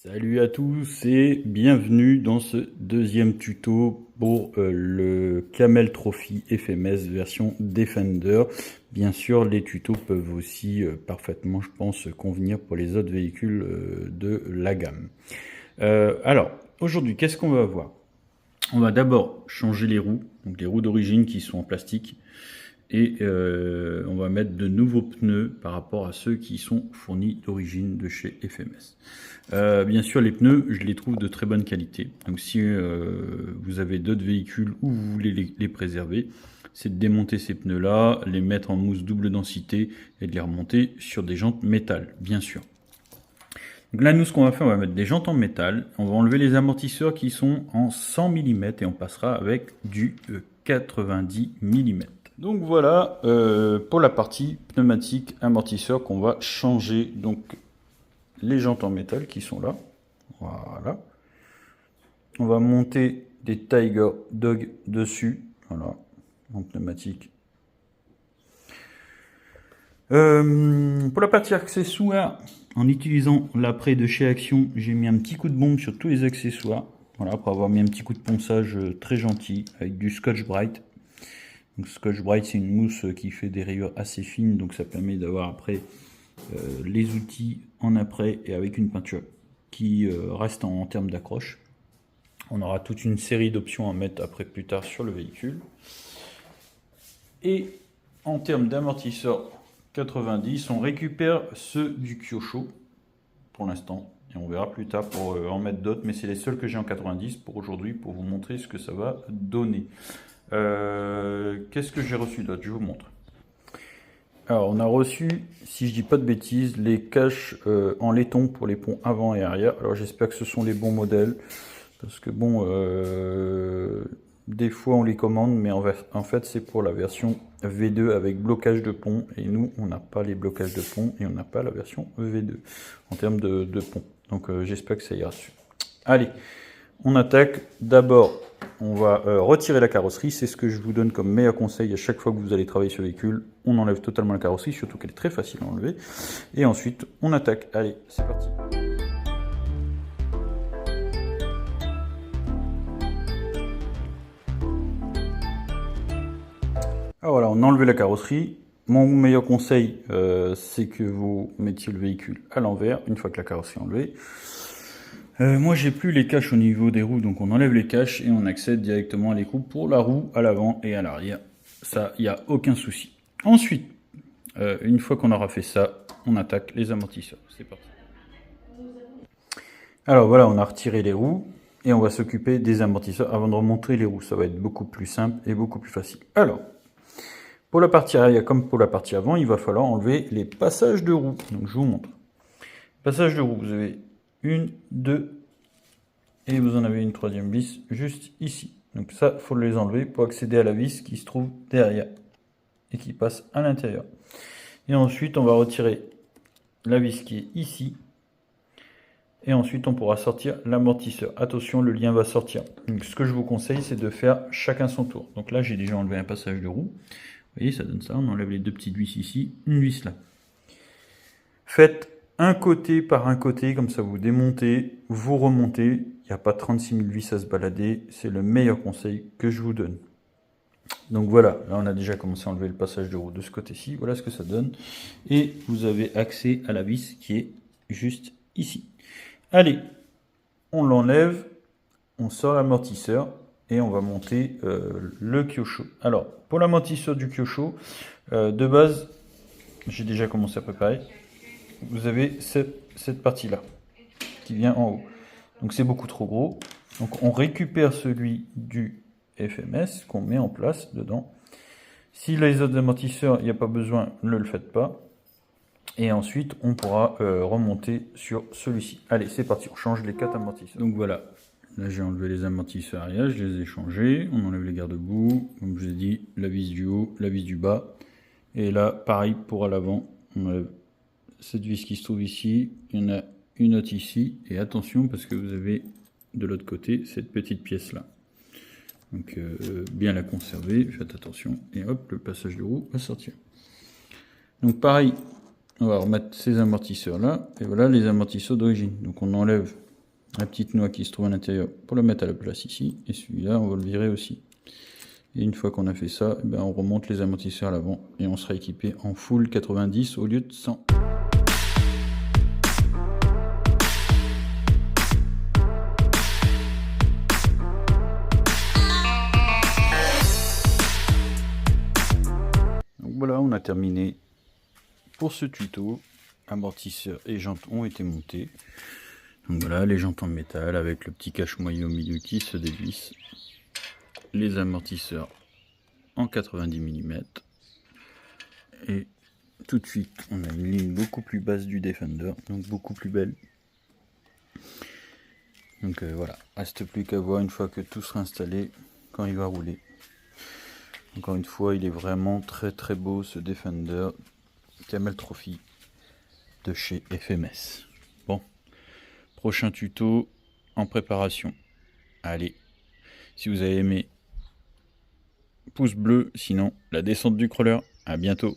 Salut à tous et bienvenue dans ce deuxième tuto pour le Camel Trophy FMS version Defender. Bien sûr, les tutos peuvent aussi parfaitement, je pense, convenir pour les autres véhicules de la gamme. Alors, aujourd'hui, qu'est-ce qu'on va voir? On va d'abord changer les roues, donc les roues d'origine qui sont en plastique. Et on va mettre de nouveaux pneus par rapport à ceux qui sont fournis d'origine de chez FMS. Bien sûr, les pneus, je les trouve de très bonne qualité. Donc si vous avez d'autres véhicules ou vous voulez les préserver, c'est de démonter ces pneus-là, les mettre en mousse double densité et de les remonter sur des jantes métal, bien sûr. Donc là, nous, ce qu'on va faire, on va mettre des jantes en métal. On va enlever les amortisseurs qui sont en 100 mm et on passera avec du 90 mm. Donc voilà pour la partie pneumatique amortisseur qu'on va changer. Donc les jantes en métal qui sont là. Voilà. On va monter des Tiger Dog dessus. Voilà, en pneumatique. Pour la partie accessoires, en utilisant l'après de chez Action, j'ai mis un petit coup de bombe sur tous les accessoires. Voilà, pour avoir mis un petit coup de ponçage très gentil avec du Scotch-Brite. Donc Scotch-Brite, c'est une mousse qui fait des rayures assez fines, donc ça permet d'avoir après les outils en après et avec une peinture qui reste en termes d'accroche. On aura toute une série d'options à mettre après plus tard sur le véhicule. Et en termes d'amortisseurs 90, on récupère ceux du Kyosho pour l'instant. Et on verra plus tard pour en mettre d'autres, mais c'est les seuls que j'ai en 90 pour aujourd'hui, pour vous montrer ce que ça va donner. Qu'est-ce que j'ai reçu d'autre? Je vous montre. Alors, on a reçu, si je dis pas de bêtises, les caches en laiton pour les ponts avant et arrière. Alors, j'espère que ce sont les bons modèles. Parce que bon, des fois on les commande, mais en fait c'est pour la version V2 avec blocage de pont. Et nous, on n'a pas les blocages de pont et on n'a pas la version V2 en termes de pont. Donc j'espère que ça ira dessus. Allez, on attaque. D'abord, on va retirer la carrosserie. C'est ce que je vous donne comme meilleur conseil à chaque fois que vous allez travailler sur le véhicule. On enlève totalement la carrosserie, surtout qu'elle est très facile à enlever. Et ensuite, on attaque. Allez, c'est parti. Ah voilà, on a enlevé la carrosserie. Mon meilleur conseil, c'est que vous mettiez le véhicule à l'envers, une fois que la carrosserie est enlevée. Moi, j'ai plus les caches au niveau des roues, donc on enlève les caches et on accède directement à l'écrou pour la roue à l'avant et à l'arrière. Ça, il n'y a aucun souci. Ensuite, une fois qu'on aura fait ça, on attaque les amortisseurs. C'est parti. Alors voilà, on a retiré les roues et on va s'occuper des amortisseurs avant de remonter les roues. Ça va être beaucoup plus simple et beaucoup plus facile. Alors, pour la partie arrière comme pour la partie avant, il va falloir enlever les passages de roues. Donc je vous montre. Passage de roues, vous avez une, deux, et vous en avez une troisième vis juste ici. Donc ça, il faut les enlever pour accéder à la vis qui se trouve derrière et qui passe à l'intérieur. Et ensuite, on va retirer la vis qui est ici. Et ensuite, on pourra sortir l'amortisseur. Attention, le lien va sortir. Donc ce que je vous conseille, c'est de faire chacun son tour. Donc là, j'ai déjà enlevé un passage de roue. Vous voyez, ça donne ça. On enlève les deux petites vis ici, une vis là. Faites un côté par un côté, comme ça vous démontez, vous remontez. Il n'y a pas 36 000 vis à se balader. C'est le meilleur conseil que je vous donne. Donc voilà, là on a déjà commencé à enlever le passage de roue de ce côté-ci. Voilà ce que ça donne. Et vous avez accès à la vis qui est juste ici. Allez, on l'enlève, on sort l'amortisseur. Et on va monter le Kyosho. Alors, pour l'amortisseur du Kyosho, de base, j'ai déjà commencé à préparer. Vous avez cette partie-là, qui vient en haut. Donc c'est beaucoup trop gros. Donc on récupère celui du FMS qu'on met en place dedans. Si les autres amortisseurs, il n'y a pas besoin, ne le faites pas. Et ensuite, on pourra remonter sur celui-ci. Allez, c'est parti, on change les 4 amortisseurs. Donc voilà. Là, j'ai enlevé les amortisseurs arrière, je les ai changés. On enlève les garde-boue. Comme je vous ai dit, la vis du haut, la vis du bas. Et là, pareil pour à l'avant. On enlève cette vis qui se trouve ici. Il y en a une autre ici. Et attention, parce que vous avez de l'autre côté cette petite pièce-là. Donc, bien la conserver. Faites attention. Et hop, le passage de roue va sortir. Donc, pareil, on va remettre ces amortisseurs-là. Et voilà les amortisseurs d'origine. Donc, on enlève la petite noix qui se trouve à l'intérieur pour la mettre à la place ici, et celui-là on va le virer aussi. Et une fois qu'on a fait ça, eh ben, on remonte les amortisseurs à l'avant et on sera équipé en full 90 au lieu de 100. Donc voilà, on a terminé pour ce tuto. Amortisseurs et jantes ont été montés. Donc voilà, les jantes en métal avec le petit cache-moyeu au milieu qui se dévisse. Les amortisseurs en 90 mm. Et tout de suite, on a une ligne beaucoup plus basse du Defender, donc beaucoup plus belle. Donc voilà, reste plus qu'à voir une fois que tout sera installé, quand il va rouler. Encore une fois, il est vraiment très très beau ce Defender Camel Trophy de chez FMS. Bon, prochain tuto en préparation. Allez, si vous avez aimé, pouce bleu, sinon la descente du crawler. À bientôt.